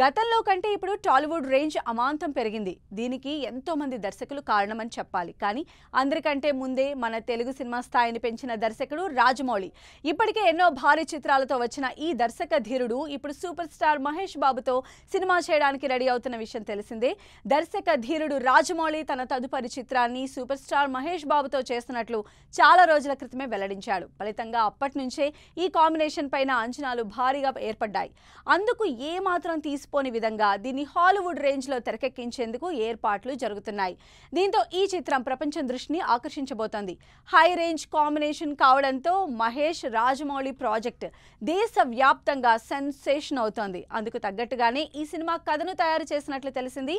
గతంలో కంటే ఇప్పుడు టాలీవుడ్ రేంజ్ అమాంతం పెరిగింది. దీనికి ఎంతో మంది దర్శకులు కారణమని చెప్పాలి. కానీ అందరికంటే ముందే మన తెలుగు సినిమా స్థాయిని పెంచిన దర్శకుడు రాజమౌళి. ఇప్పటికే ఎన్నో భారీ చిత్రాలతో వచ్చిన ఈ దర్శక ధీరుడు ఇప్పుడు సూపర్ స్టార్ మహేష్ బాబుతో సినిమా చేయడానికి రెడీ అవుతున్న విషయం తెలిసిందే. దర్శక ధీరుడు రాజమౌళి తన తదుపరి చిత్రాన్ని సూపర్ స్టార్ మహేష్ బాబుతో చేస్తున్నట్లు చాలా రోజుల క్రితమే వెల్లడించాడు. ఫలితంగా అప్పటి నుంచే ఈ కాంబినేషన్ పైన అంచనాలు భారీగా ఏర్పడ్డాయి. అందుకు ఏమాత్రం తీసిపోని విధంగా దీన్ని హాలీవుడ్ రేంజ్ లో తెరకెక్కించేందుకు ఏర్పాట్లు జరుగుతున్నాయి. దీంతో ఈ చిత్రం ప్రపంచం దృష్టిని ఆకర్షించబోతోంది. హై రేంజ్ కాంబినేషన్ కావడంతో మహేష్ రాజమౌళి ప్రాజెక్ట్ దేశవ్యాప్తంగా సెన్సేషన్ అవుతోంది. అందుకు తగ్గట్టుగానే ఈ సినిమా కథను తయారు చేసినట్లు తెలిసింది.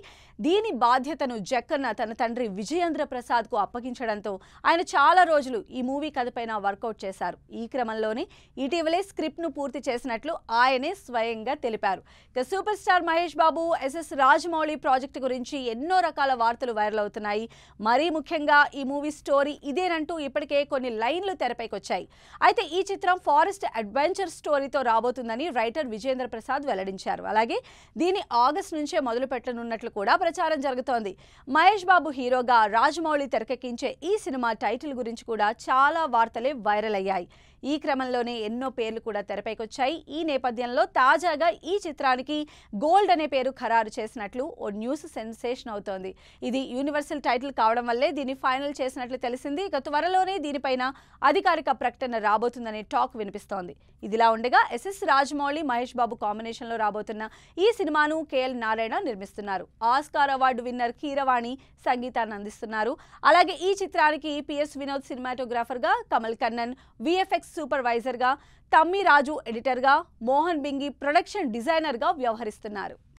దీని బాధ్యతను జక్కన్న తన తండ్రి విజయేంద్ర ప్రసాద్ కు అప్పగించడంతో ఆయన చాలా రోజులు ఈ మూవీ కథపైన వర్కౌట్ చేశారు. ఈ క్రమంలోనే ఇటీవలే స్క్రిప్ట్ ను పూర్తి చేసినట్లు ఆయనే స్వయంగా తెలిపారు. Super star Mahesh Babu SS Rajamouli project గురించి ఎన్నో రకాల వార్తలు వైరల్ అవుతున్నాయి. మరీ ముఖ్యంగా ఈ మూవీ స్టోరీ ఇదేనంటూ ఇప్పటికే కొన్ని లైన్లు తెరపైకి వచ్చాయి. అయితే ఈ చిత్రం ఫారెస్ట్ అడ్వెంచర్ స్టోరీతో రాబోతుందని రైటర్ విజయేంద్ర ప్రసాద్ వెల్లడించారు. అలాగే దీని ఆగస్టు నుంచే మొదలు పెట్టనున్నట్లు కూడా ప్రచారం జరుగుతోంది. మహేష్ బాబు హీరోగా రాజమౌళి తెరకెక్కించే ఈ సినిమా టైటిల్ గురించి కూడా చాలా వార్తలే వైరల్ అయ్యాయి. ఈ క్రమంలోనే ఎన్నో పేర్లు కూడా తెరపైకొచ్చాయి. ఈ నేపథ్యంలో తాజాగా ఈ చిత్రానికి గోల్డ్ అనే పేరు ఖరారు చేసినట్లు ఓ న్యూస్ సెన్సేషన్ అవుతోంది. ఇది యూనివర్సల్ టైటిల్ కావడం వల్లే దీన్ని ఫైనల్ చేసినట్లు తెలిసింది. త్వరలోనే దీనిపైన అధికారిక ప్రకటన రాబోతుందనే టాక్ వినిపిస్తోంది. ఇదిలా ఉండగా ఎస్ఎస్ రాజమౌళి మహేష్ బాబు కాంబినేషన్ లో రాబోతున్న ఈ సినిమాను కేఎల్ నారాయణ నిర్మిస్తున్నారు. ఆస్కార్ అవార్డు విన్నర్ కీరవాణి సంగీతాన్ని అందిస్తున్నారు. అలాగే ఈ చిత్రానికి పిఎస్ వినోద్ సినిమాటోగ్రాఫర్ గా, కమల్ కన్నన్ విఎఫ్ఎక్స్ సూపర్వైజర్ గా, తమ్మి రాజు ఎడిటర్ గా, మోహన్ బింగి ప్రొడక్షన్ డిజైనర్ గా వ్యవహరిస్తున్నారు.